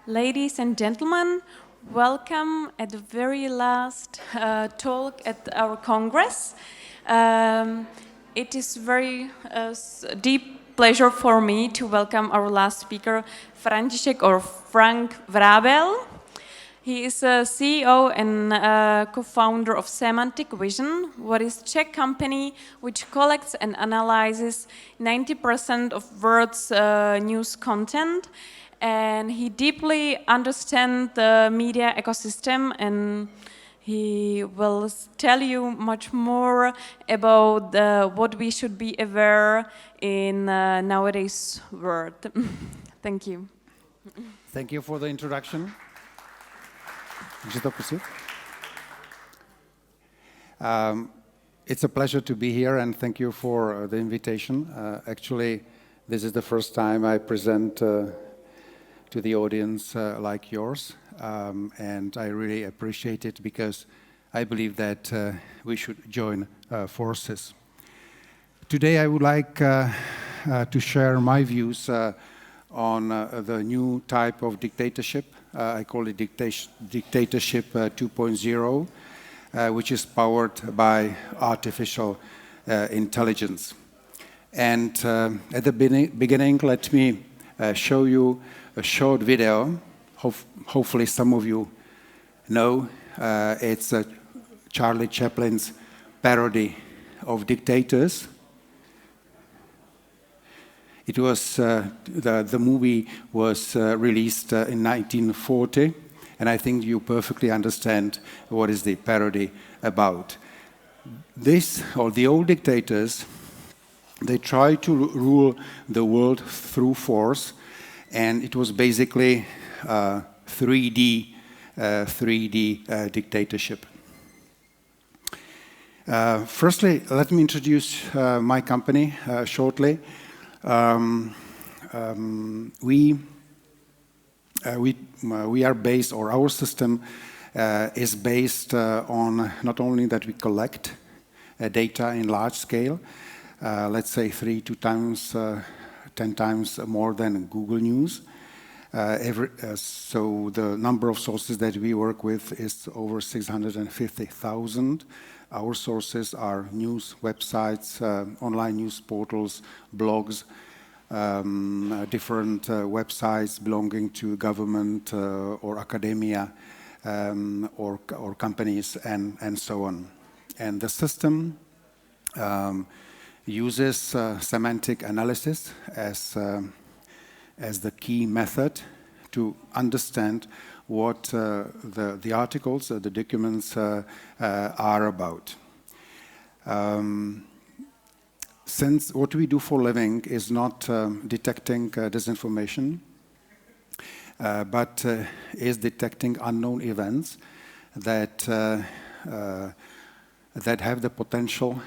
Ladies and gentlemen, welcome at the very last talk at our Congress. It is very deep pleasure for me to welcome our last speaker, František or Frank Vrábel. He is a CEO and co-founder of Semantic Vision, what is a Czech company which collects and analyzes 90% of world's news content. And he deeply understands the media ecosystem, and he will tell you much more about what we should be aware in nowadays world. Thank you. Thank you for the introduction. It's a pleasure to be here, and thank you for the invitation. Actually, this is the first time I present to the audience like yours, and I really appreciate it because I believe that we should join forces. Today I would like to share my views on the new type of dictatorship. I call it Dictatorship 2.0, which is powered by artificial intelligence. And at the beginning, let me show you a short video. Hopefully some of you know. It's Charlie Chaplin's parody of Dictators. It was the movie was released in 1940, and I think you perfectly understand what is the parody about. This, or the old dictators, they tried to rule the world through force, and it was basically 3D dictatorship. Firstly, let me introduce my company shortly. We are based, or our system is based on not only that we collect data in large scale, let's say 3 to 10 times more than Google News. So the number of sources that we work with is over 650,000. Our sources are news websites, online news portals, blogs, different websites belonging to government or academia or companies and so on. And the system uses semantic analysis as the key method to understand what the articles, the documents are about. Since what we do for a living is not detecting disinformation, but is detecting unknown events that have the potential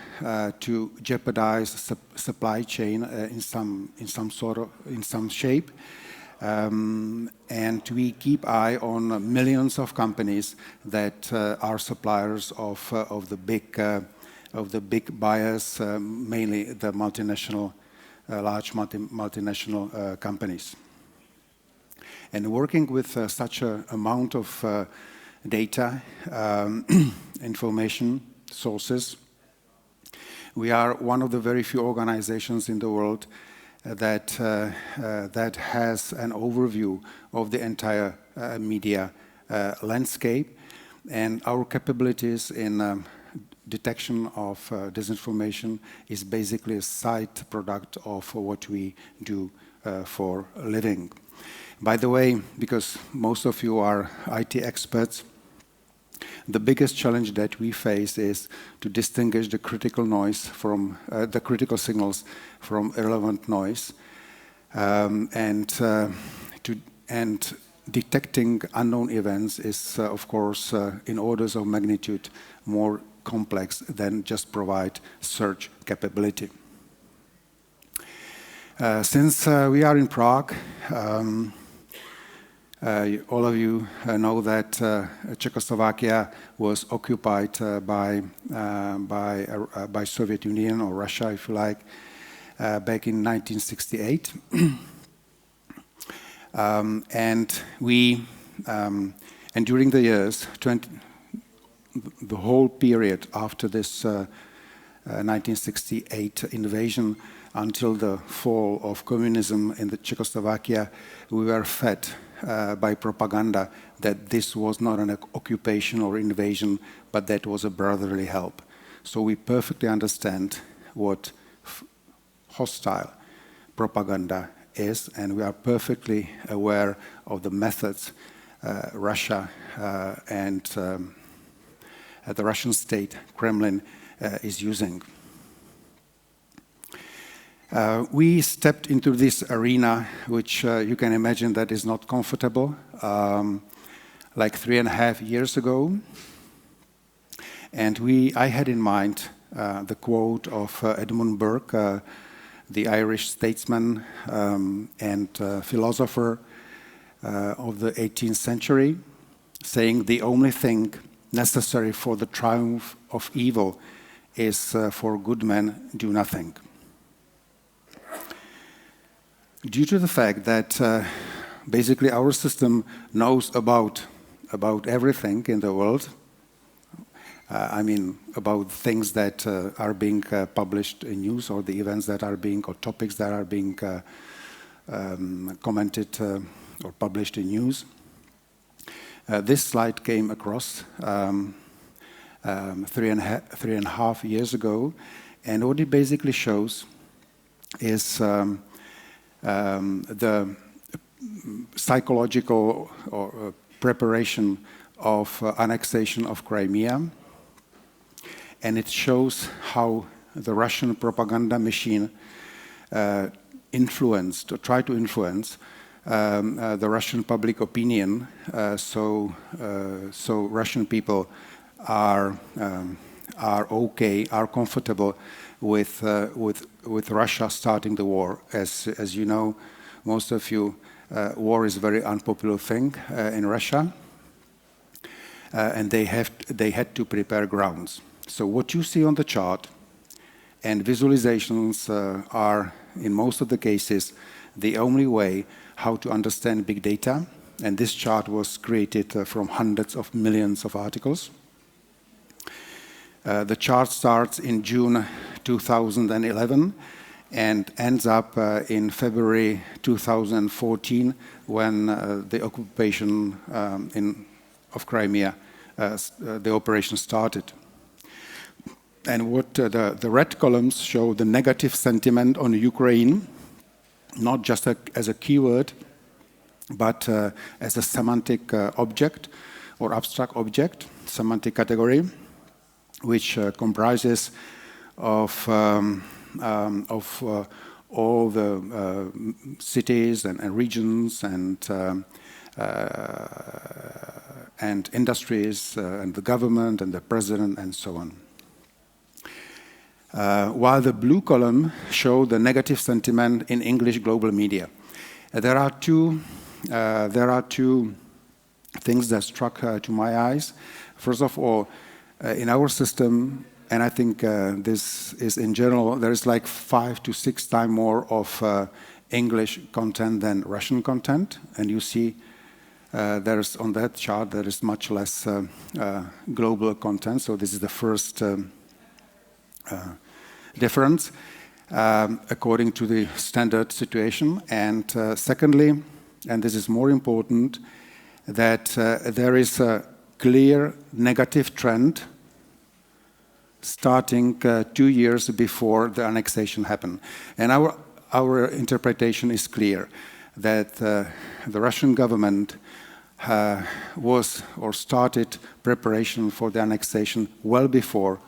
to jeopardize supply chain in some shape, and we keep eye on millions of companies that are suppliers of the big buyers, mainly the multinational, large multinational companies. And working with such an amount of data, information, sources, we are one of the very few organizations in the world that has an overview of the entire media landscape, and our capabilities in detection of disinformation is basically a side product of what we do for a living. By the way, because most of you are IT experts, the biggest challenge that we face is to distinguish the critical noise from the critical signals from irrelevant noise, and detecting unknown events is, of course, in orders of magnitude more complex than just provide search capability. Since we are in Prague, all of you know that Czechoslovakia was occupied by Soviet Union, or Russia, if you like, back in 1968. And during the years, the whole period after this 1968 invasion until the fall of communism in the Czechoslovakia, we were fed by propaganda that this was not an occupation or invasion, but that was a brotherly help. So we perfectly understand what hostile propaganda is, and we are perfectly aware of the methods Russia and the Russian state, Kremlin, is using. We stepped into this arena, which you can imagine that is not comfortable, like 3.5 years ago. And I had in mind the quote of Edmund Burke, the Irish statesman and philosopher of the 18th century, saying, "The only thing necessary for the triumph of evil is for good men do nothing." Due to the fact that basically our system knows about everything in the world, I mean about things that are being published in news, or the events that are being, or topics that are being commented or published in news. This slide came across 3.5 years ago, and what it basically shows is the psychological or preparation of annexation of Crimea, and it shows how the Russian propaganda machine influenced, or tried to influence, the Russian public opinion, so Russian people are comfortable with Russia starting the war. As you know, most of you, war is a very unpopular thing in Russia, and they had to prepare grounds. So what you see on the chart and visualizations are, in most of the cases, the only way how to understand big data. And this chart was created from hundreds of millions of articles. The chart starts in June 2011 and ends up in February 2014, when the occupation of Crimea, the operation started. And what the red columns show the negative sentiment on Ukraine, not just as a keyword, but as a semantic object or abstract object, semantic category, which comprises of all the cities and regions and industries and the government and the president and so on. While the blue column show the negative sentiment in English global media. There are two things that struck to my eyes. First of all, in our system, and I think this is in general, there is like 5 to 6 times more of English content than Russian content, and you see there's on that chart there is much less global content. So this is the first difference according to the standard situation. And secondly, and this is more important, that there is a clear negative trend starting 2 years before the annexation happened. And our interpretation is clear, that the Russian government was or started preparation for the annexation well before,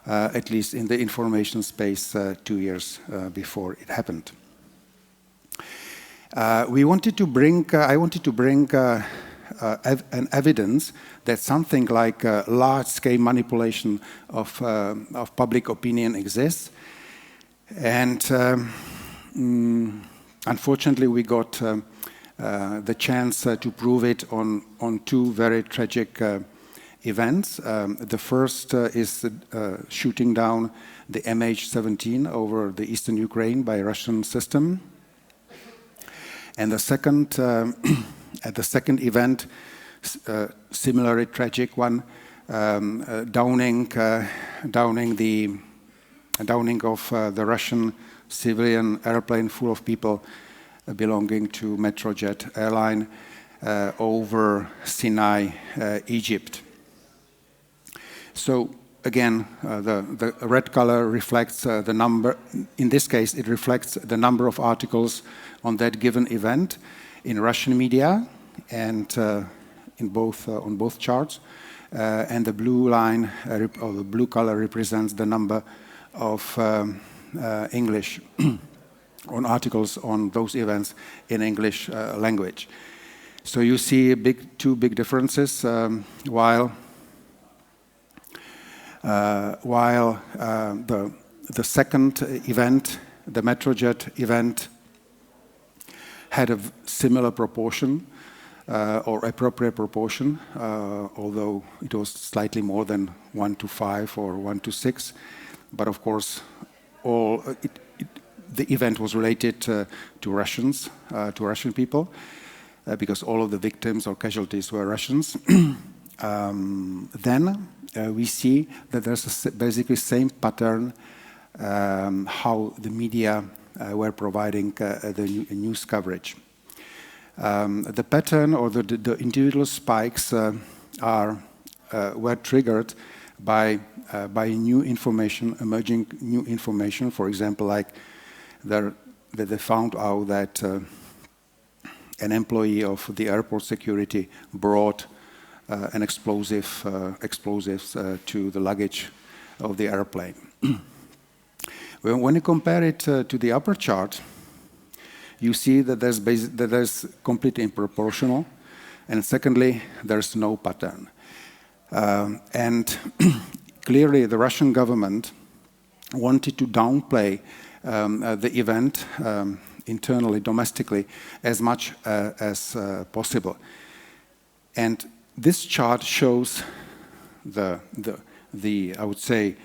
at least in the information space, 2 years before it happened. I wanted to bring an evidence that something like large-scale manipulation of public opinion exists, and unfortunately we got the chance to prove it on 2 very tragic events. The first is shooting down the MH17 over the eastern Ukraine by Russian system. And the second, at the second event, similarly tragic one, downing of the Russian civilian airplane full of people belonging to Metrojet airline over Sinai, Egypt. So again, the red color reflects the number. In this case, it reflects the number of articles on that given event in Russian media and on both charts. And the blue line, or the blue color, represents the number of English on articles on those events in English language. So you see two big differences. While the second event, the Metrojet event, had a similar proportion or appropriate proportion, although it was slightly more than 1 to 5 or 1 to 6. But of course, the event was related to Russians, to Russian people, because all of the victims or casualties were Russians. Then we see that there's basically same pattern how the media were providing the news coverage. The pattern or the individual spikes were triggered by new information, emerging new information. For example, like that they found out that an employee of the airport security brought an explosives to the luggage of the airplane. When you compare it to the upper chart, you see that there's completely proportional, and secondly, there's no pattern. And clearly, the Russian government wanted to downplay the event internally, domestically, as much as possible. And this chart shows the I would say,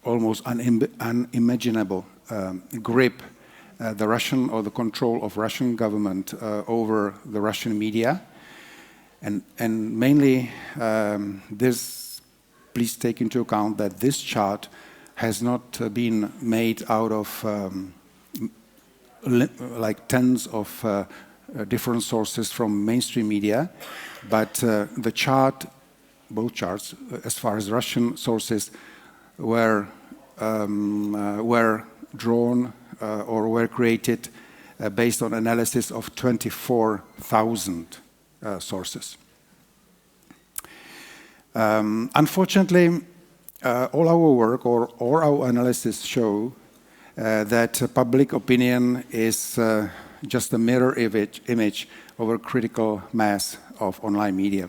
almost unimaginable grip the Russian or the control of Russian government over the Russian media. And mainly this, please take into account that this chart has not been made out of like tens of different sources from mainstream media, but the chart, both charts, as far as Russian sources, were drawn or were created based on analysis of 24,000 sources. Unfortunately, all our work or our analysis show that public opinion is just a mirror image of a critical mass of online media.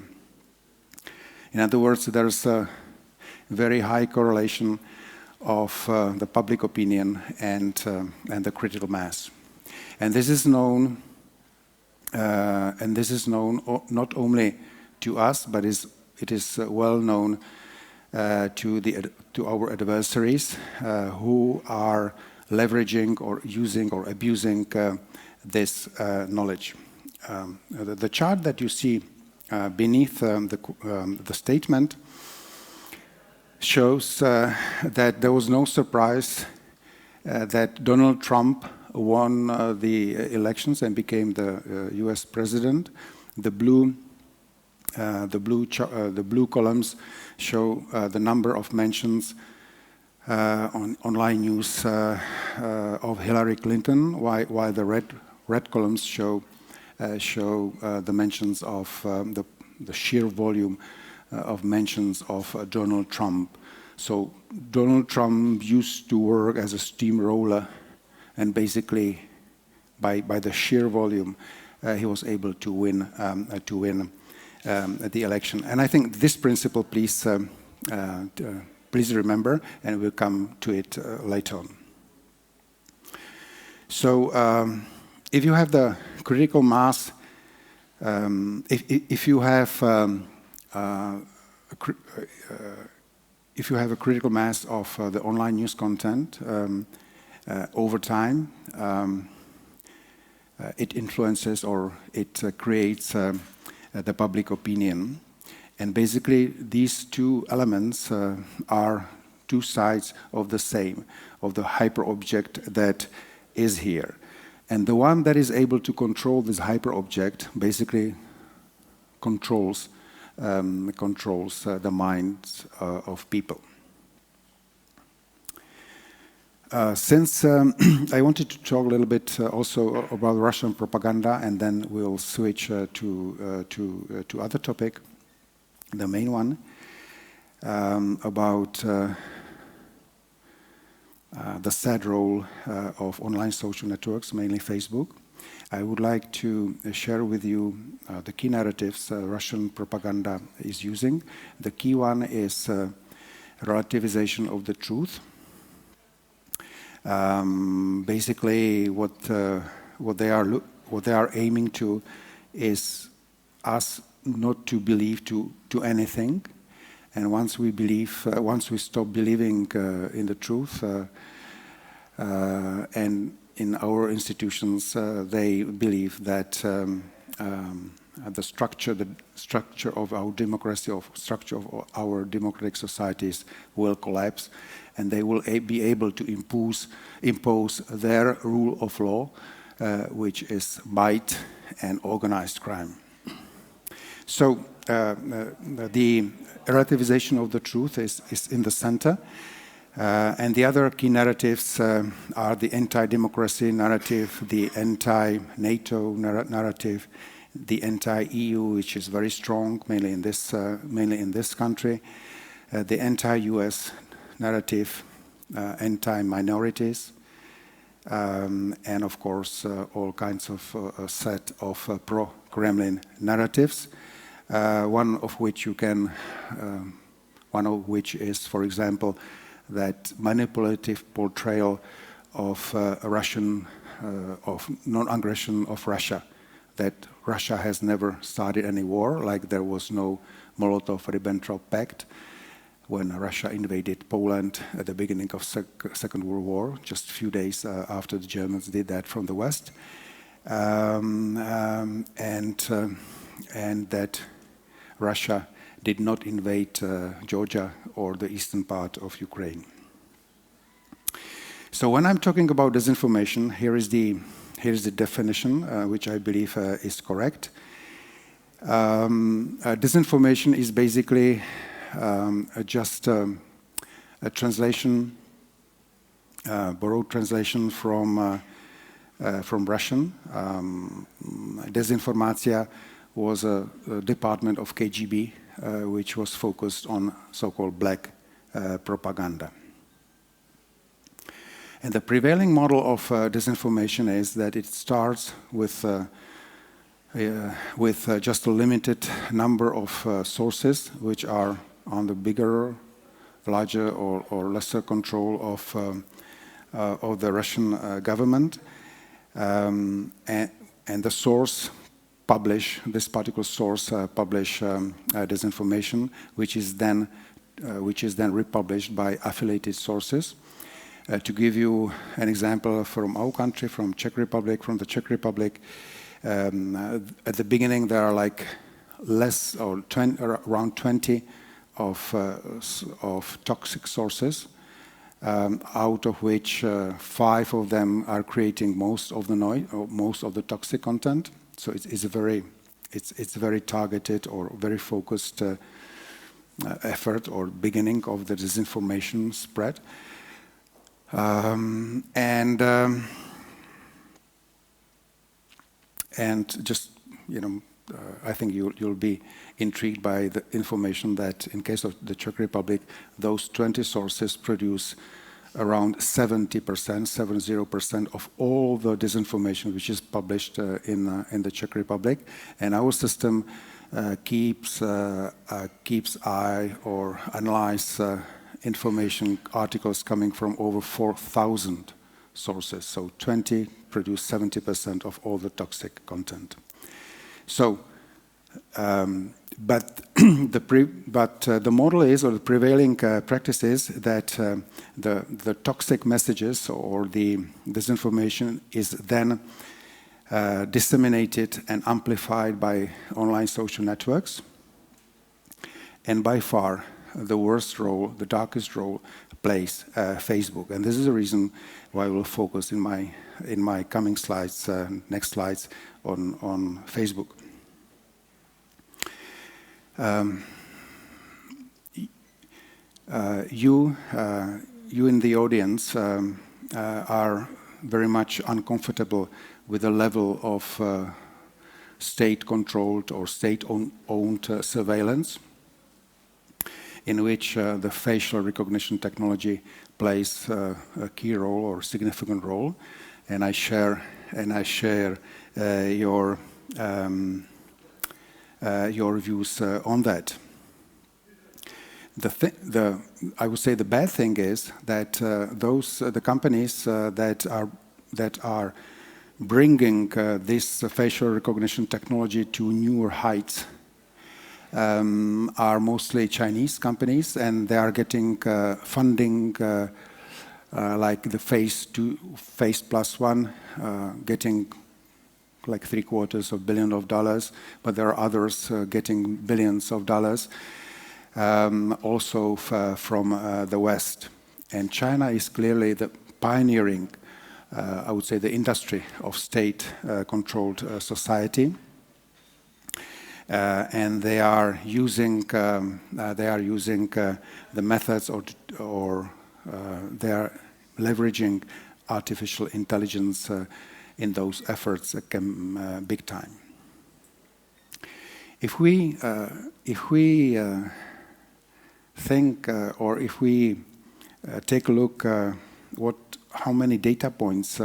In other words, there's a very high correlation of the public opinion and the critical mass, and this is known. Not only to us, but it is well known to our adversaries who are leveraging or using or abusing this knowledge. The chart that you see beneath the statement shows that there was no surprise that Donald Trump won the elections and became the U.S. president. The blue columns show the number of mentions on online news of Hillary Clinton, while the red columns show the mentions of the sheer volume of mentions of Donald Trump. So Donald Trump used to work as a steamroller, and basically by the sheer volume he was able to win the election. And I think this principle, please remember, and we'll come to it later on. So if you have the critical mass, if you have a critical mass of the online news content, over time, it influences or it creates the public opinion. And basically, these two elements are two sides of the same, of the hyperobject that is here. And the one that is able to control this hyperobject basically controls the minds of people. Since I wanted to talk a little bit also about Russian propaganda, and then we'll switch to other topic. The main one about the sad role of online social networks, mainly Facebook. I would like to share with you the key narratives Russian propaganda is using. The key one is relativization of the truth. Basically, what they are aiming to is us not to believe to anything, and once we stop believing in the truth and in our institutions, they believe that the structure of our democracy, structure of our democratic societies will collapse, and they will be able to impose their rule of law, which is might and organized crime. So the relativization of the truth is in the center. And the other key narratives are the anti-democracy narrative, the anti-NATO narrative, the anti-EU, which is very strong, mainly in this country, the anti-US narrative, anti-minorities, and of course all kinds of a set of pro-Kremlin narratives. One of which is, for example, that manipulative portrayal of of non-aggression of Russia, that Russia has never started any war, like there was no Molotov-Ribbentrop Pact when Russia invaded Poland at the beginning of Second World War, just a few days after the Germans did that from the West, and that Russia did not invade Georgia or the eastern part of Ukraine. So when I'm talking about disinformation, here is the definition, which I believe is correct. Disinformation is basically just a translation, borrowed translation from Russian. Dezinformacja was a department of KGB, which was focused on so-called black propaganda. And the prevailing model of disinformation is that it starts with just a limited number of sources, which are on the bigger, larger, or lesser control of the Russian government, and the source this particular source publish disinformation, which is then republished by affiliated sources. To give you an example from our country, from the Czech Republic, at the beginning there are like around 20 of toxic sources, out of which 5 of them are creating most of the noise, or most of the toxic content. So it's a very targeted or very focused effort or beginning of the disinformation spread. And just, I think you'll be intrigued by the information that in case of the Czech Republic, those 20 sources produce around 70% of all the disinformation which is published in the Czech Republic, and our system keeps eye or analyze information articles coming from over 4,000 sources. So 20 produce 70% of all the toxic content. So But the model is, or the prevailing practice is, that the toxic messages or the disinformation is then disseminated and amplified by online social networks. And by far, the worst role, the darkest role, plays Facebook. And this is the reason why I will focus in my coming slides, next slides, on Facebook. You in the audience are very much uncomfortable with the level of state-controlled or state-owned surveillance, in which the facial recognition technology plays a key role or significant role, and I share your views on that. I would say the bad thing is that the companies that are bringing this facial recognition technology to newer heights are mostly Chinese companies, and they are getting funding like the Face Plus One, getting like $750 million, but there are others getting billions of dollars, also from the West. And China is clearly the pioneering, I would say, the industry of state-controlled society. And they are using the methods, or they are leveraging artificial intelligence in those efforts big time. If we think, or if we take a look how many data points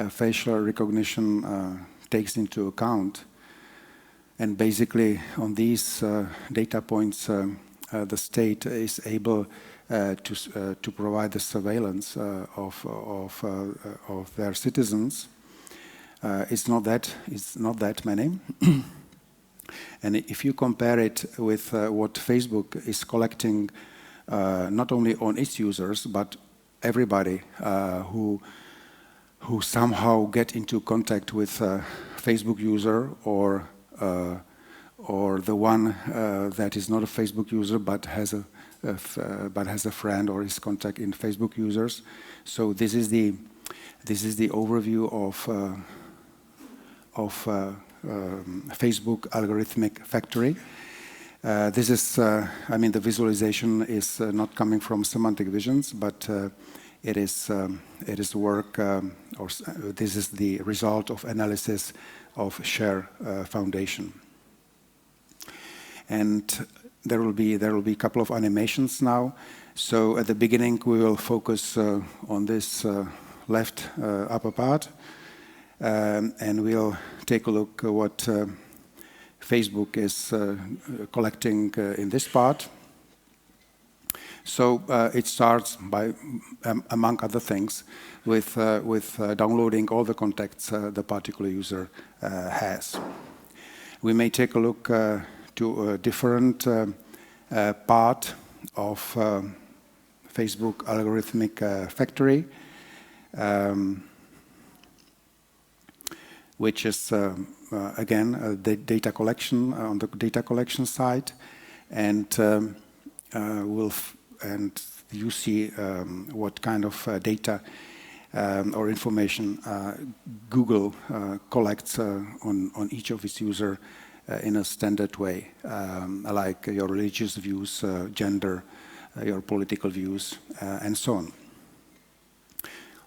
facial recognition takes into account, and basically on these data points the state is able to provide the surveillance of their citizens. It's not that many. And if you compare it with what Facebook is collecting, not only on its users, but everybody who somehow get into contact with a Facebook user, or the one that is not a Facebook user but has a friend or is contact in Facebook users. So this is the overview of Facebook algorithmic factory. This is, the visualization is not coming from semantic visions, but it is work, this is the result of analysis of Share Foundation. And there will be a couple of animations now. So at the beginning we will focus on this left upper part, and we'll take a look at what Facebook is collecting in this part. So it starts by, among other things, with downloading all the contacts the particular user has. We may take a look to a different part of Facebook algorithmic factory, which is again the data collection on the data collection side, and and you see what kind of data or information Google collects on each of its users in a standard way, like your religious views, gender, your political views, and so on.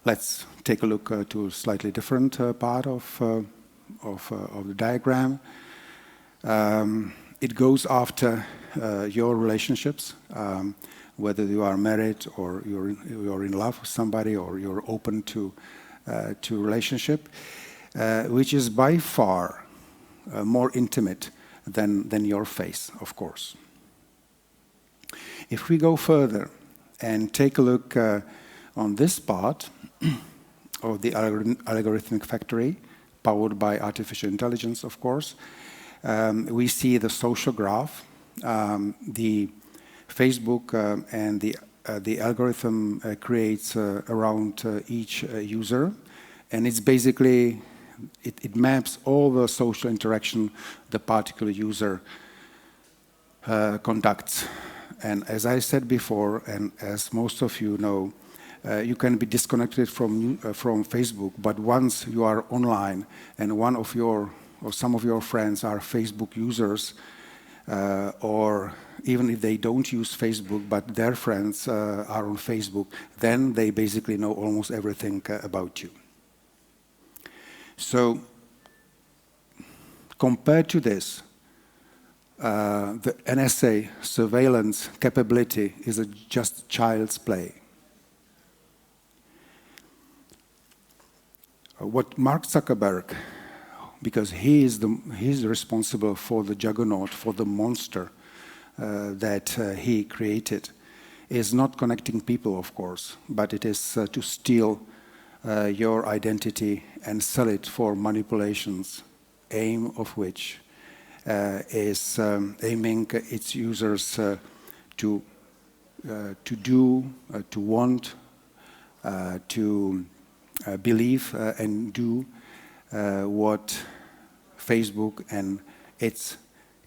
Let's take a look to a slightly different part of the diagram. It goes after your relationships, whether you are married or you're in love with somebody, or you're open to relationship, which is by far more intimate than your face, of course. If we go further and take a look on this part of the algorithmic factory, powered by artificial intelligence, of course, we see the social graph, the Facebook and the algorithm creates around each user, and it's basically, it maps all the social interaction the particular user conducts. And as I said before, and as most of you know, you can be disconnected from Facebook, but once you are online and one of your or some of your friends are Facebook users, or even if they don't use Facebook, but their friends are on Facebook, then they basically know almost everything about you. So, compared to this, the NSA surveillance capability is just child's play. What Mark Zuckerberg, because he's responsible for the juggernaut, for the monster that he created, is not connecting people, of course, but it is to steal your identity and sell it for manipulations, aim of which is aiming its users to do, to want, to believe and do what Facebook and its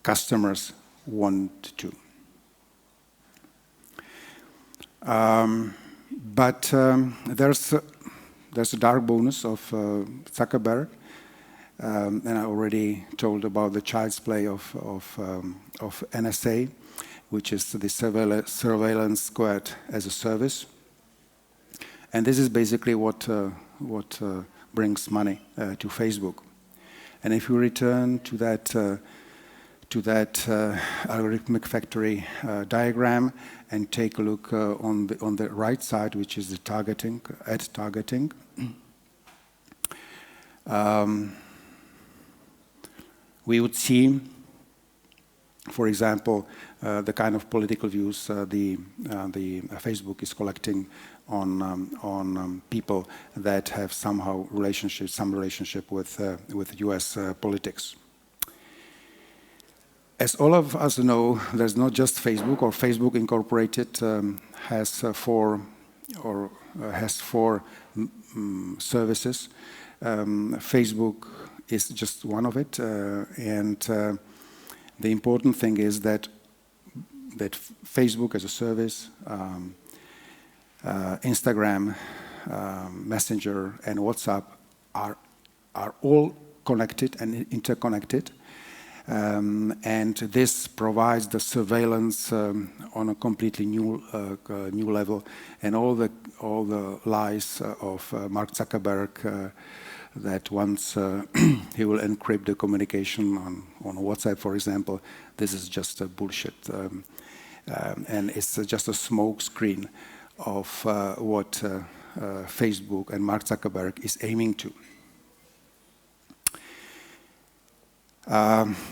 customers want to. But there's a dark bonus of Zuckerberg, and I already told about the child's play of NSA, which is the surveillance squad as a service. And this is basically what brings money to Facebook. And if we return to that algorithmic factory diagram and take a look on the right side, which is the targeting, ad targeting. We would see, for example, the kind of political views the Facebook is collecting on people that have some relationship with U.S. politics. As all of us know, there's not just Facebook, or Facebook Incorporated has four services. Facebook is just one of it, and the important thing is that Facebook as a service, Instagram, Messenger, and WhatsApp are all connected and interconnected. And this provides the surveillance on a completely new level, and all the lies of Mark Zuckerberg that once he will encrypt the communication on WhatsApp, for example, this is just a bullshit, and it's just a smoke screen of what Facebook and Mark Zuckerberg is aiming to.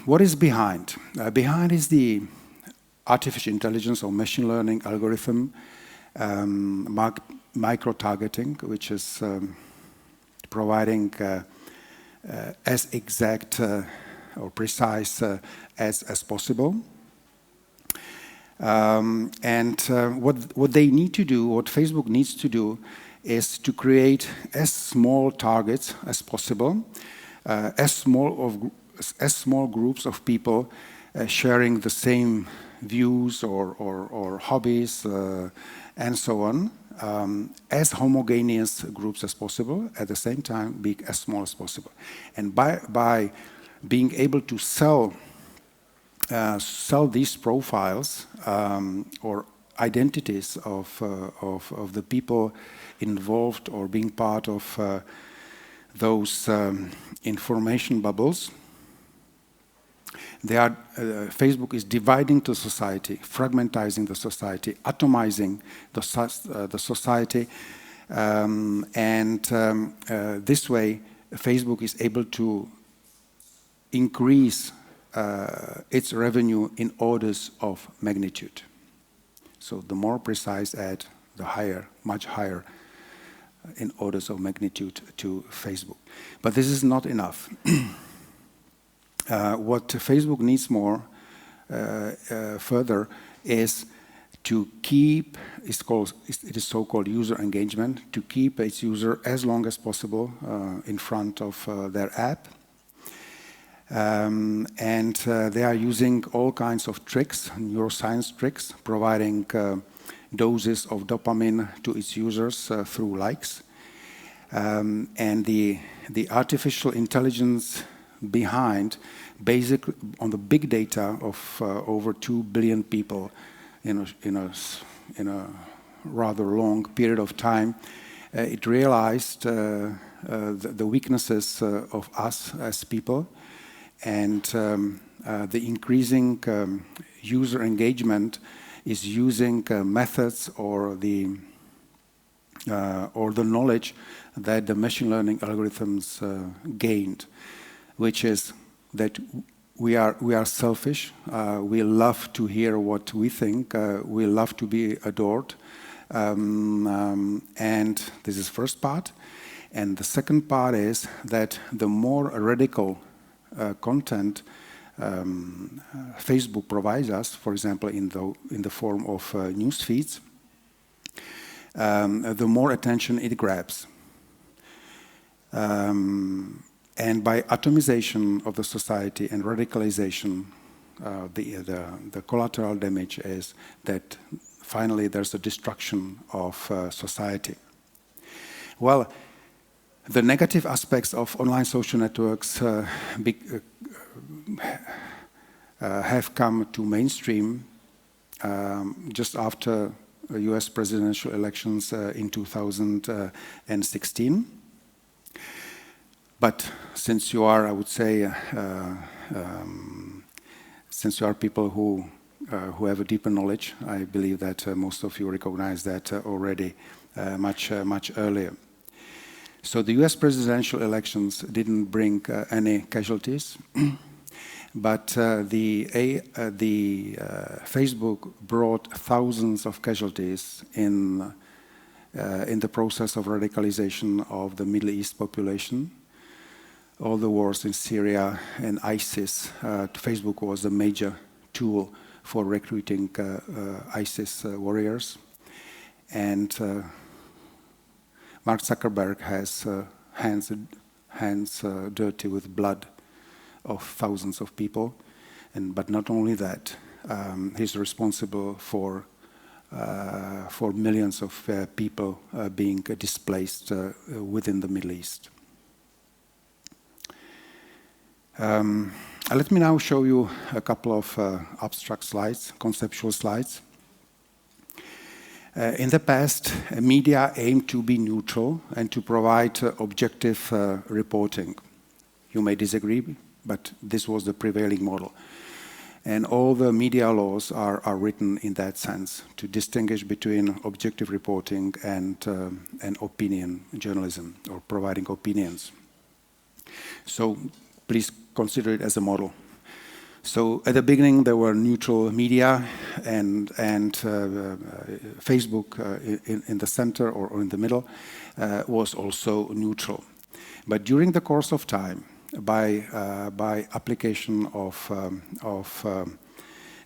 What is behind? Behind is the artificial intelligence or machine learning algorithm, micro-targeting, which is providing as exact or precise as possible. And what they need to do, what Facebook needs to do, is to create as small targets as possible, as small groups of people sharing the same views or hobbies and so on, as homogeneous groups as possible, at the same time be as small as possible. And by being able to sell these profiles or identities of the people involved or being part of those information bubbles, Facebook is dividing the society, fragmentizing the society, atomizing the society, and this way Facebook is able to increase its revenue in orders of magnitude. So the more precise ad, the higher, much higher in orders of magnitude to Facebook. But this is not enough. What Facebook needs more further is to keep, it is so-called user engagement, to keep its user as long as possible in front of their app. They are using all kinds of tricks, neuroscience tricks, providing doses of dopamine to its users through likes. And the artificial intelligence behind, basically on the big data of over 2 billion people in a rather long period of time, it realized the weaknesses of us as people, and the increasing user engagement is using methods or the knowledge that the machine learning algorithms gained, which is that we are selfish. We love to hear what we think. We love to be adored, and this is first part. And the second part is that the more radical content Facebook provides us, for example, in the form of news feeds, the more attention it grabs. And by atomization of the society and radicalization, the collateral damage is that finally there's a destruction of society. Well, the negative aspects of online social networks have come to mainstream just after US presidential elections in 2016. But since you are, I would say, since you are people who have a deeper knowledge, I believe that most of you recognize that already much earlier. So the US presidential elections didn't bring any casualties, but Facebook brought thousands of casualties in the process of radicalization of the Middle East population. All the wars in Syria and ISIS, Facebook was a major tool for recruiting ISIS warriors. And Mark Zuckerberg has hands dirty with blood of thousands of people. But not only that, he's responsible for millions of people being displaced within the Middle East. Let me now show you a couple of abstract slides, conceptual slides. In the past, media aimed to be neutral and to provide objective reporting. You may disagree, but this was the prevailing model. And all the media laws are written in that sense, to distinguish between objective reporting and opinion journalism, or providing opinions. So please consider it as a model. So at the beginning, there were neutral media, and Facebook in the center or in the middle was also neutral. But during the course of time, by application of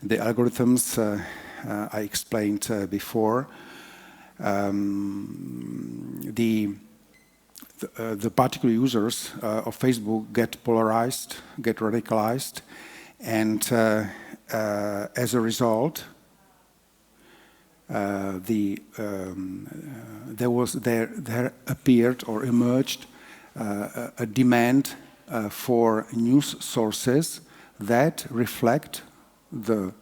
the algorithms I explained before, the particular users of Facebook get polarized, get radicalized, and as a result, there appeared or emerged a demand for news sources that reflect the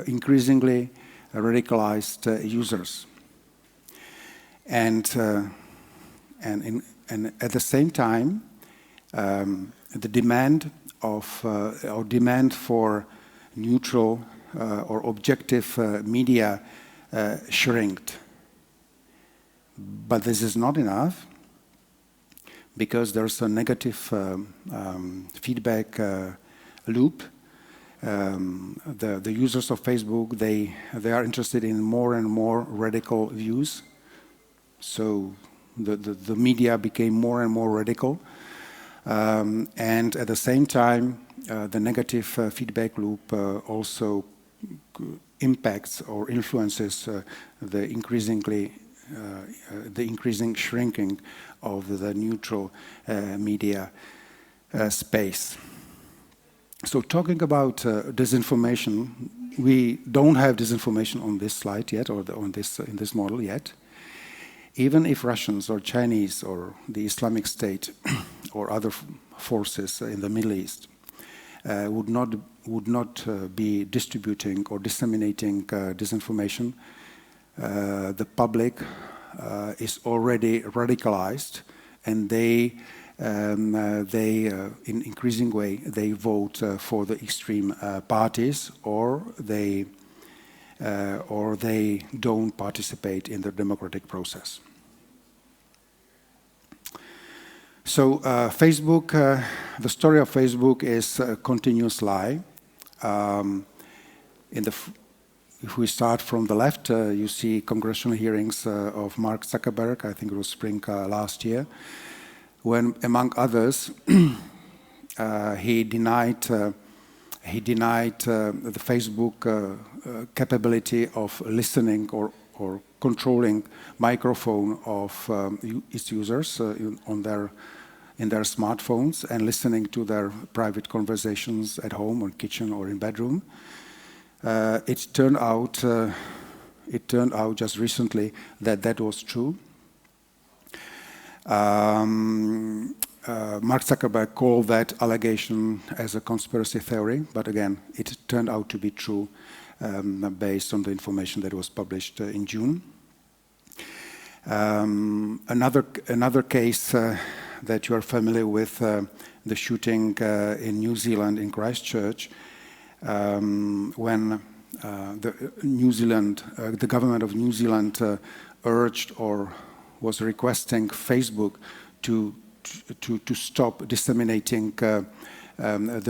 increasingly radicalized users, and at the same time, the demand for neutral or objective media shrinked. But this is not enough, because there's a negative feedback loop. The users of Facebook, they are interested in more and more radical views. So the media became more and more radical. And at the same time, the negative feedback loop also impacts or influences the increasing shrinking of the neutral media space. So talking about disinformation, we don't have disinformation on this slide yet, or in this model yet. Even if Russians or Chinese or the Islamic State or other forces in the Middle East would not be distributing or disseminating disinformation, the public is already radicalized, and they in increasing way they vote for the extreme parties, or they don't participate in the democratic process. So Facebook, the story of Facebook is a continuous lie. If we start from the left, you see congressional hearings of Mark Zuckerberg, I think it was spring last year, when, among others, he denied the Facebook capability of listening or controlling microphone of its users in their smartphones and listening to their private conversations at home or kitchen or in bedroom. It turned out just recently that was true. Mark Zuckerberg called that allegation as a conspiracy theory, but again, it turned out to be true based on the information that was published in June. Another case that you are familiar with, the shooting in New Zealand in Christchurch, when the government of New Zealand urged or was requesting Facebook to stop disseminating the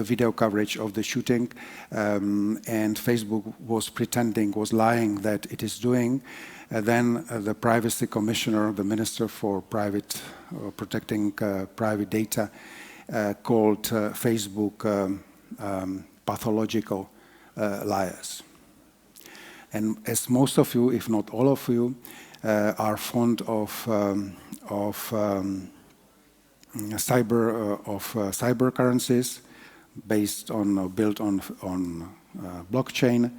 video coverage of the shooting, and Facebook was lying that it is doing. Then the privacy commissioner, the minister for protecting private data, called Facebook pathological liars. And as most of you, if not all of you, are fond of cyber currencies built on blockchain.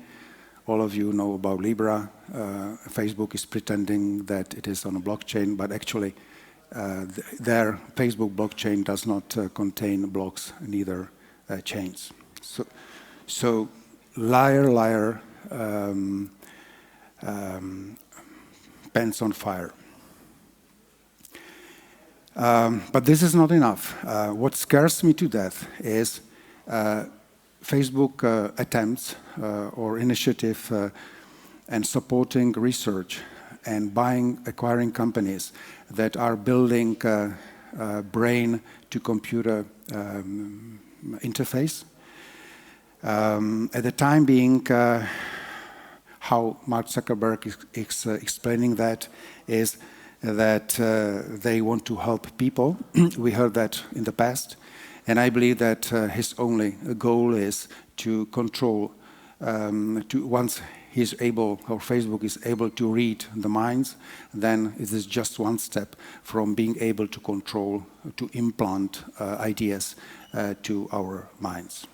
All of you know about Libra. Facebook is pretending that it is on a blockchain, but actually their Facebook blockchain does not contain blocks, neither chains. So liar, pants on fire. But this is not enough. What scares me to death is Facebook attempts or initiative and supporting research and acquiring companies that are building brain-to-computer interface. At the time being, how Mark Zuckerberg is explaining that is that they want to help people. We heard that in the past. And I believe that his only goal is to control, once he's able, or Facebook is able to read the minds, then it is just one step from being able to control, to implant ideas to our minds.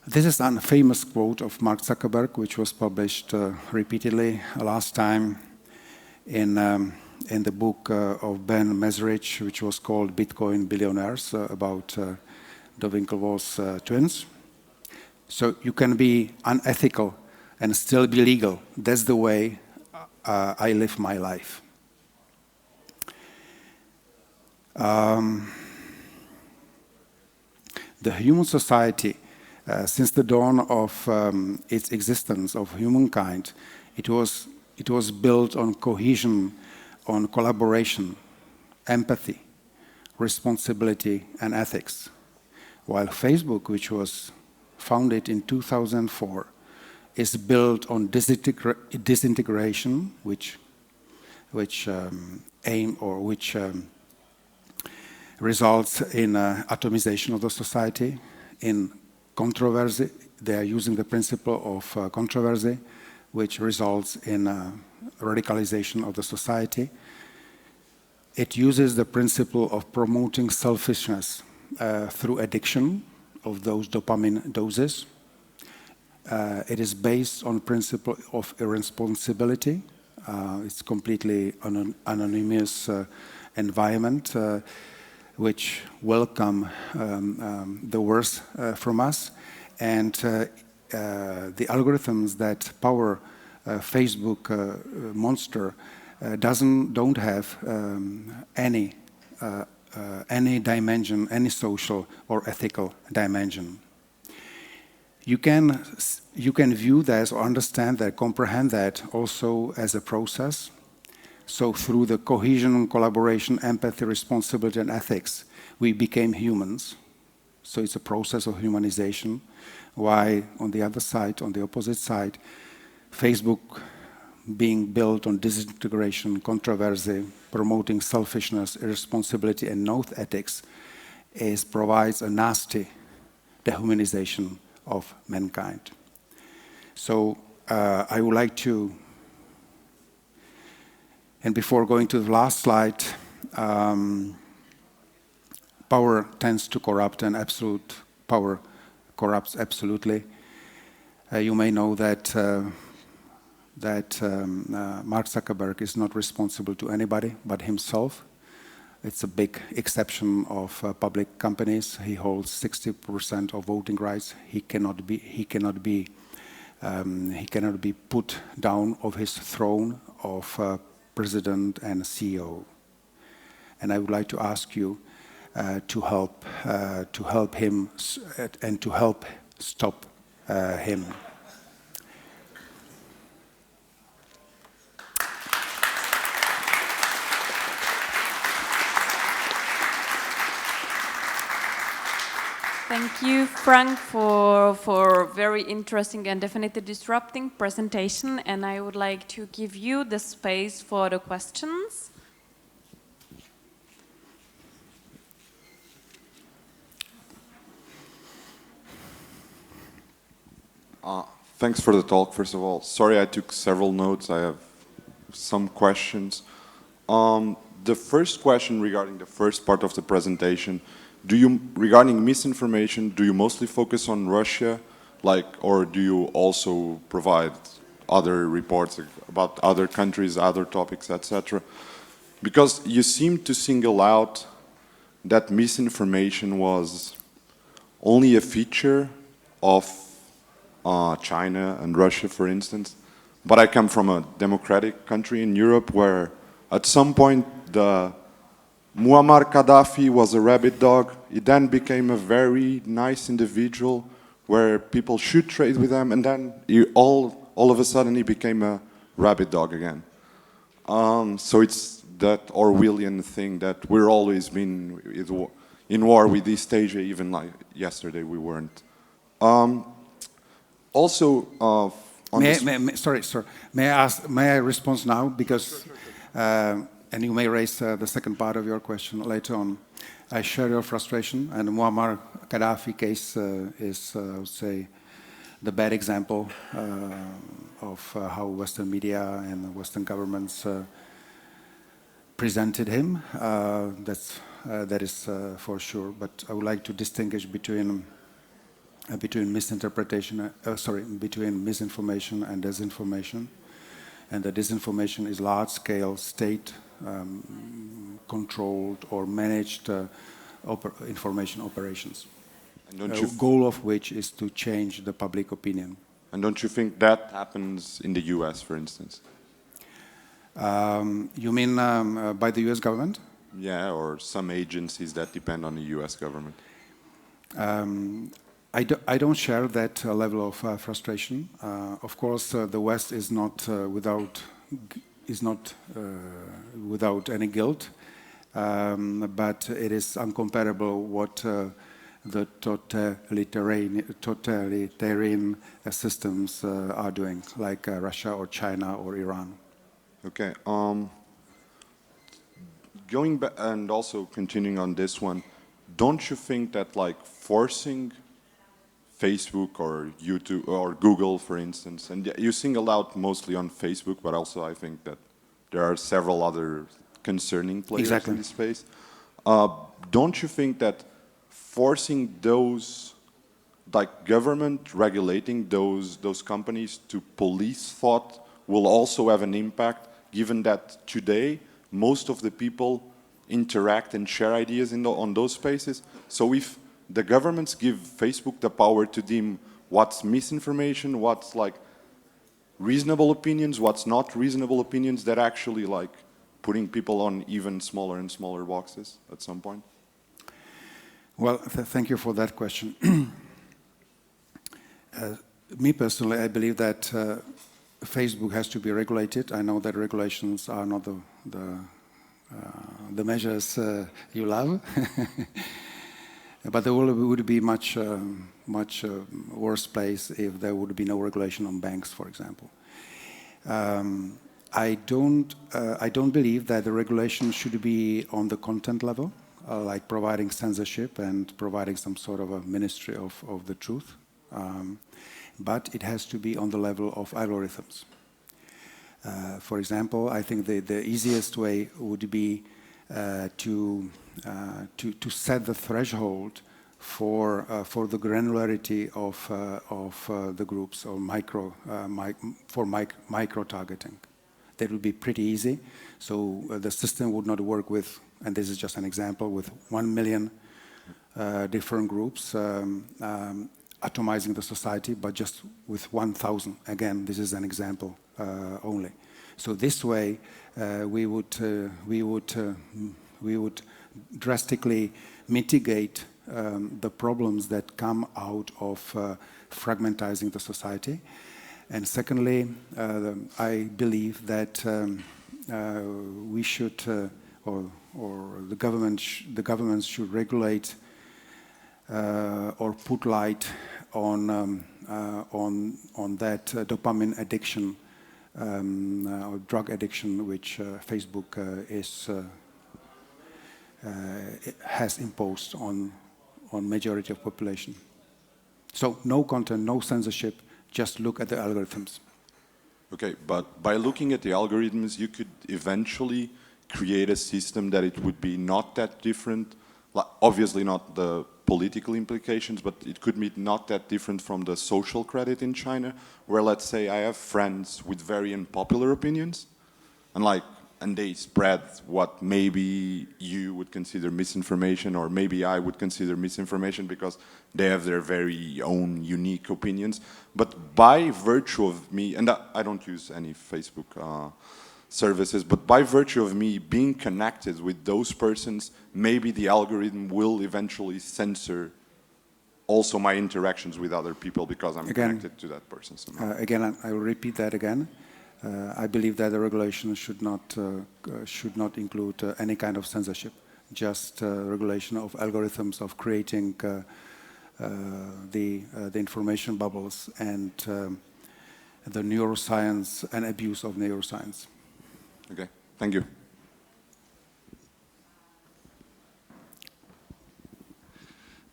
This is a famous quote of Mark Zuckerberg, which was published repeatedly last time in the book of Ben Mesrich, which was called Bitcoin Billionaires, about the Winklevoss twins. So you can be unethical and still be legal. That's the way I live my life. The human society, since the dawn of its existence, of humankind, it was built on cohesion, on collaboration, empathy, responsibility, and ethics. While Facebook, which was founded in 2004, is built on disintegration, which results in atomization of the society, in controversy. They are using the principle of controversy, which results in radicalization of the society. It uses the principle of promoting selfishness through addiction of those dopamine doses. It is based on principle of irresponsibility. It's completely anonymous environment which welcome the worst from us. And the algorithms that power Facebook monster don't have any dimension, any social or ethical dimension. You can view that or understand that, comprehend that also as a process. So through the cohesion, collaboration, empathy, responsibility, and ethics, we became humans. So it's a process of humanization. Why on the other side, on the opposite side, Facebook being built on disintegration, controversy, promoting selfishness, irresponsibility, and no ethics, provides a nasty dehumanization of mankind. So I would like to, and before going to the last slide, power tends to corrupt, and absolute power corrupts absolutely. You may know that Mark Zuckerberg is not responsible to anybody but himself. It's a big exception of public companies. He holds 60% of voting rights. He cannot be put down of his throne of president and CEO. And I would like to ask you to help him and to help stop him. Thank you, Frank, for a very interesting and definitely disrupting presentation. And I would like to give you the space for the questions. Thanks for the talk, first of all. Sorry, I took several notes. I have some questions. The first question regarding the first part of the presentation, regarding misinformation, do you mostly focus on Russia, or do you also provide other reports about other countries, other topics, etc.? Because you seem to single out that misinformation was only a feature of China and Russia, for instance. But I come from a democratic country in Europe where at some point the Muammar Gaddafi was a rabid dog. He then became a very nice individual where people should trade with him, and then all of a sudden he became a rabid dog again. So it's that Orwellian thing that we're always been in war with East Asia, even like yesterday we weren't. Also, sorry. May I respond now? Because, and you may raise the second part of your question later on. I share your frustration, and Muammar Gaddafi case is, I would say, the bad example of how Western media and Western governments presented him. That is for sure. But I would like to distinguish between misinterpretation, between misinformation and disinformation. And the disinformation is large-scale state-controlled or managed information operations. The goal of which is to change the public opinion. And don't you think that happens in the US, for instance? You mean by the US government? Yeah, or some agencies that depend on the US government. I don't share that level of frustration. Of course, the West is not without any guilt, but it is incomparable what the totalitarian systems are doing, like Russia or China or Iran. Okay. going back and also continuing on this one, don't you think that like forcing Facebook or YouTube or Google, for instance, and you single out mostly on Facebook, but also I think that there are several other concerning players in this space. Don't you think that forcing those, like government regulating those companies to police thought will also have an impact, given that today most of the people interact and share ideas on those spaces? So if the governments give Facebook the power to deem what's misinformation, what's like reasonable opinions, what's not reasonable opinions, that actually like putting people on even smaller and smaller boxes at some point? Well, thank you for that question. Me personally, I believe that Facebook has to be regulated. I know that regulations are not the measures you love, but there would be much worse place if there would be no regulation on banks, for example. I don't believe that the regulation should be on the content level, like providing censorship and providing some sort of a ministry of the truth. But it has to be on the level of algorithms. For example, I think the easiest way would be to set the threshold for the granularity of the groups, or micro targeting. That would be pretty easy. So the system would not work with, and this is just an example, with 1 million different groups atomizing the society, but just with 1,000. Again, this is an example only. So this way, we would drastically mitigate the problems that come out of fragmentizing the society. And secondly, I believe that we should, or the governments should regulate or put light on that dopamine addiction or drug addiction, which Facebook has imposed on majority of population. So no content, no censorship. Just look at the algorithms. Okay, but by looking at the algorithms, you could eventually create a system that it would be not that different. Obviously not the political implications, but it could be not that different from the social credit in China, where let's say I have friends with very unpopular opinions, and they spread what maybe you would consider misinformation, or maybe I would consider misinformation because they have their very own unique opinions. But by virtue of me, and I don't use any Facebook services, but by virtue of me being connected with those persons, maybe the algorithm will eventually censor also my interactions with other people because I'm connected to that person somehow. Again, I will repeat that again. I believe that the regulation should not include any kind of censorship, just regulation of algorithms of creating the information bubbles and the neuroscience and abuse of neuroscience. Okay, thank you.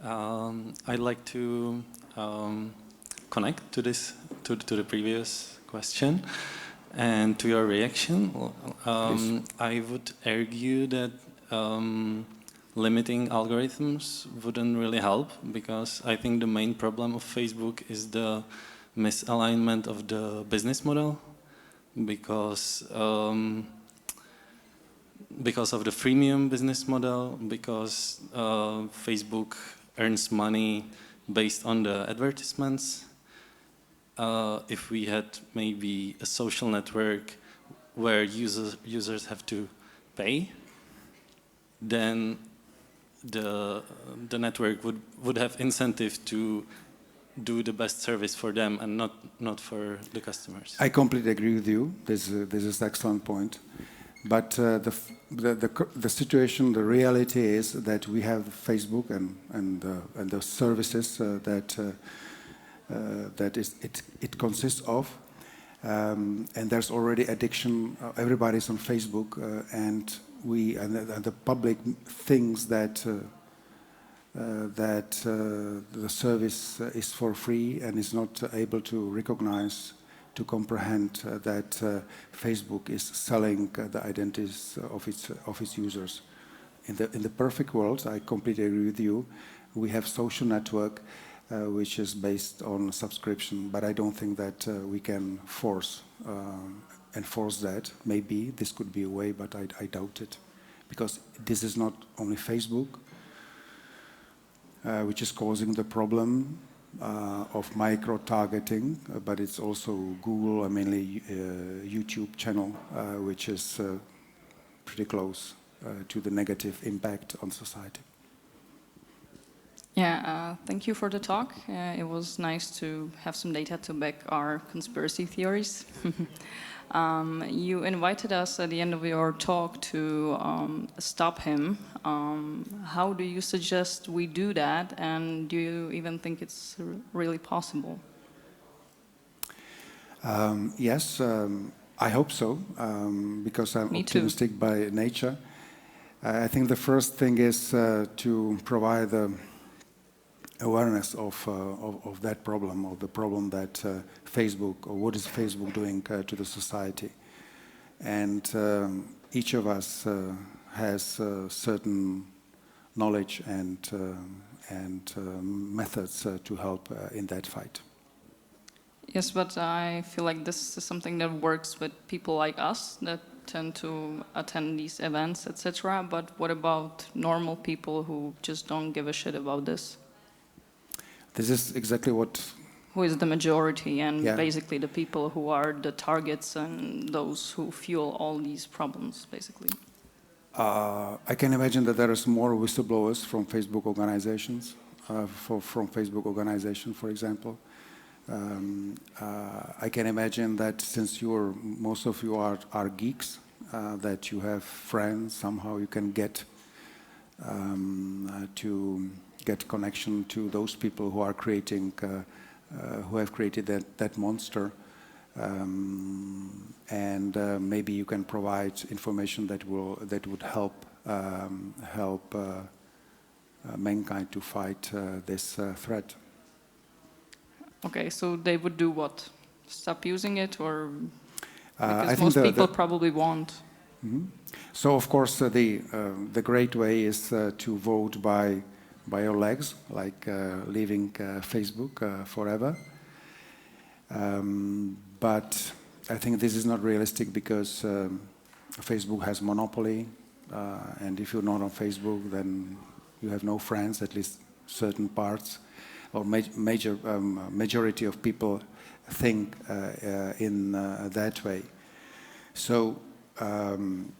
I'd like to connect to the previous question and to your reaction. I would argue that limiting algorithms wouldn't really help, because I think the main problem of Facebook is the misalignment of the business model, because of the freemium business model, because Facebook earns money based on the advertisements. If we had maybe a social network where users have to pay, then the network would have incentive to do the best service for them and not for the customers. I completely agree with you. This is an excellent point. But the situation, the reality is that we have Facebook and the services that it consists of, and there's already addiction. Everybody's on Facebook, and the public thinks that the service is for free and is not able to recognize, to comprehend that Facebook is selling the identities of its users. In the perfect world, I completely agree with you. We have social network which is based on subscription, but I don't think that we can enforce that. Maybe this could be a way, but I doubt it, because this is not only Facebook which is causing the problem of micro-targeting, but it's also Google, mainly YouTube channel, which is pretty close to the negative impact on society. Yeah, thank you for the talk. It was nice to have some data to back our conspiracy theories. You invited us at the end of your talk to stop him. How do you suggest we do that, and do you even think it's really possible? Yes, I hope so, because I'm optimistic by nature. I think the first thing is to provide the awareness of that problem, of the problem that Facebook, or what is Facebook doing to the society. And each of us has certain knowledge and methods to help in that fight. Yes, but I feel like this is something that works with people like us that tend to attend these events, etc. But what about normal people who just don't give a shit about this? This is exactly what... Who is the majority, and basically the people who are the targets and those who fuel all these problems, basically. I can imagine that there is more whistleblowers from Facebook organizations, from Facebook organization, for example. I can imagine that since most of you are geeks, that you have friends, somehow you can get connection to those people who are creating, who have created that monster, and maybe you can provide information that would help mankind to fight this threat. Okay, so they would do what? Stop using it, or I because think most people probably won't. Mm-hmm. So of course the great way is to vote by your legs, like leaving Facebook forever. But I think this is not realistic because Facebook has monopoly, and if you're not on Facebook, then you have no friends, at least certain parts, or majority of people think in that way. So I'm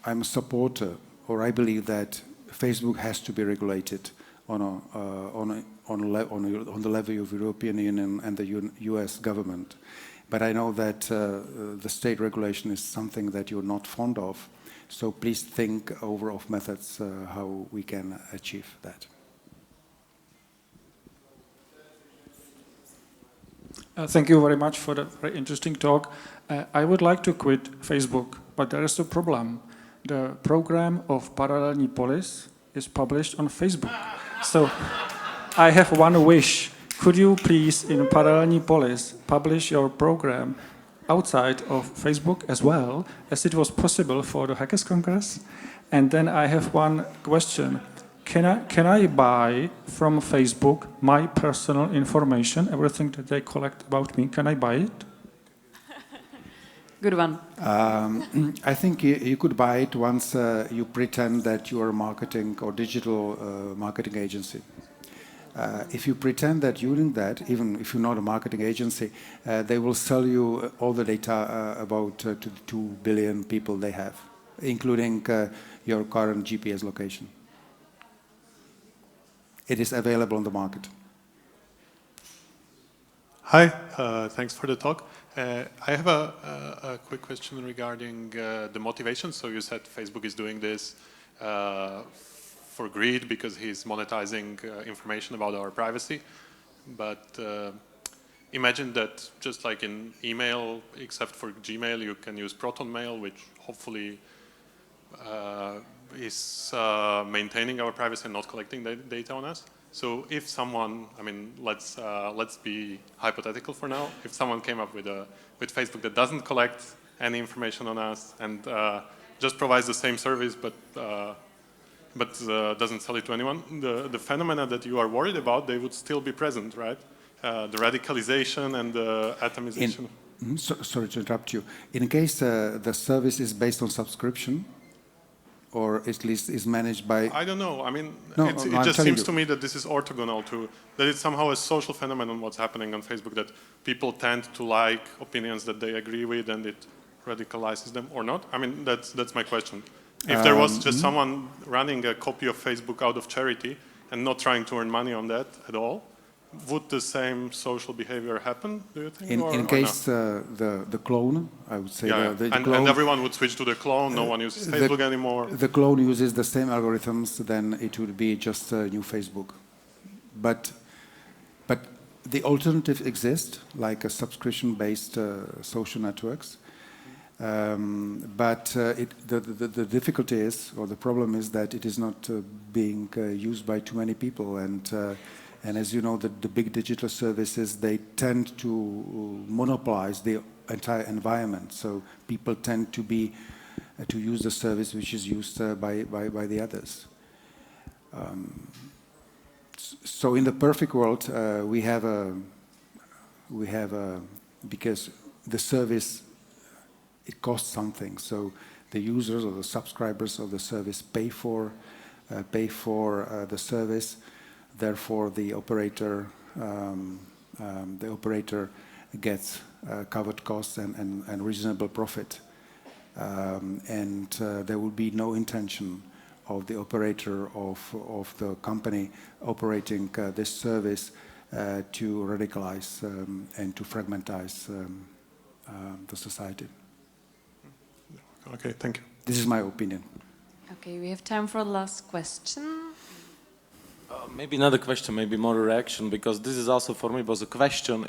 a supporter, or I believe that Facebook has to be regulated on the level of European Union and the US government. But I know that the state regulation is something that you're not fond of. So please think over of methods how we can achieve that. Thank you very much for the very interesting talk. I would like to quit Facebook, but there is a problem. The program of Parallelní Polis is published on Facebook. So I have one wish. Could you please, in Parallelní Polis, publish your program outside of Facebook as well, as it was possible for the Hackers Congress? And then I have one question. Can I buy from Facebook my personal information, everything that they collect about me? Can I buy it? Good one. I think you could buy it once you pretend that you are a marketing or digital marketing agency. If you pretend that you're doing that, even if you're not a marketing agency, they will sell you all the data about 2 billion people they have, including your current GPS location. It is available on the market. Hi, thanks for the talk. I have a quick question regarding the motivation. So you said Facebook is doing this for greed because he's monetizing information about our privacy. But imagine that just like in email, except for Gmail, you can use Proton Mail, which hopefully is maintaining our privacy and not collecting data on us. So if someone, I mean, let's be hypothetical for now. If someone came up with Facebook that doesn't collect any information on us and just provides the same service, but doesn't sell it to anyone, the phenomena that you are worried about, they would still be present, right? The radicalization and the atomization. Sorry to interrupt you. In case the service is based on subscription, or at least is managed by... I don't know. I mean, no, it I'm just telling seems you. to me that this is orthogonal to, that it's somehow a social phenomenon what's happening on Facebook, that people tend to like opinions that they agree with and it radicalizes them or not. I mean, that's my question. If there was just someone running a copy of Facebook out of charity and not trying to earn money on that at all, would the same social behavior happen, do you think? In case the clone, I would say, the and clone, everyone would switch to the clone, no one uses Facebook anymore. The clone uses the same algorithms, then it would be just a new Facebook. But the alternative exists, like a subscription-based social networks. But the difficulty is, or the problem is that it is not being used by too many people. And as you know, the big digital services, they tend to monopolize the entire environment. So people tend to use the service which is used by the others. So in the perfect world, we have because the service, it costs something. So the users or the subscribers of the service pay for the service. Therefore, the operator gets covered costs and reasonable profit. And there will be no intention of the operator of the company operating this service to radicalize and to fragmentize the society. Okay, thank you. This is my opinion. Okay, we have time for the last question. Maybe not a question, maybe more a reaction, because this is also for me was a question.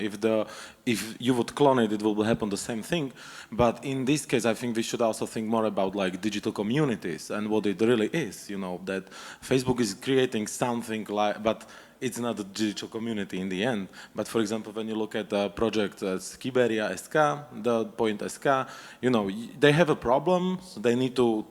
If you would clone it, it will happen the same thing. But in this case, I think we should also think more about like digital communities and what it really is. You know, that Facebook is creating something like, but it's not a digital community in the end. But for example, when you look at the project Skiberia SK, the Point SK, you know, they have a problem. So they need to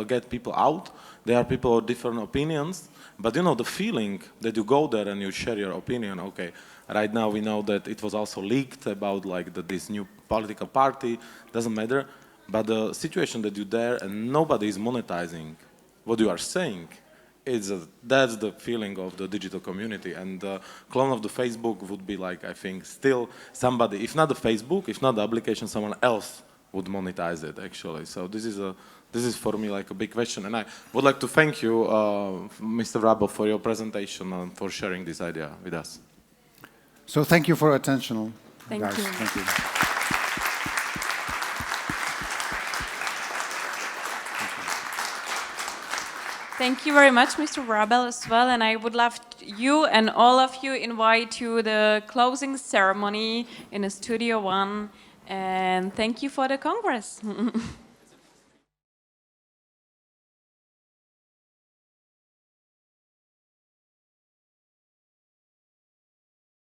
get people out. There are people with different opinions. But you know, the feeling that you go there and you share your opinion, okay, right now we know that it was also leaked about like this new political party, doesn't matter, but the situation that you're there and nobody is monetizing what you are saying, that's the feeling of the digital community. And the clone of the Facebook would be like, I think, still somebody, if not the Facebook, if not the application, someone else would monetize it actually. So this is for me like a big question, and I would like to thank you, Mr. Vrábel, for your presentation and for sharing this idea with us. So thank you for your attention, Thank guys. you. Thank you. Thank you very much, Mr. Vrábel, as well. And I would love you and all of you invite to the closing ceremony in Studio One. And thank you for the Congress.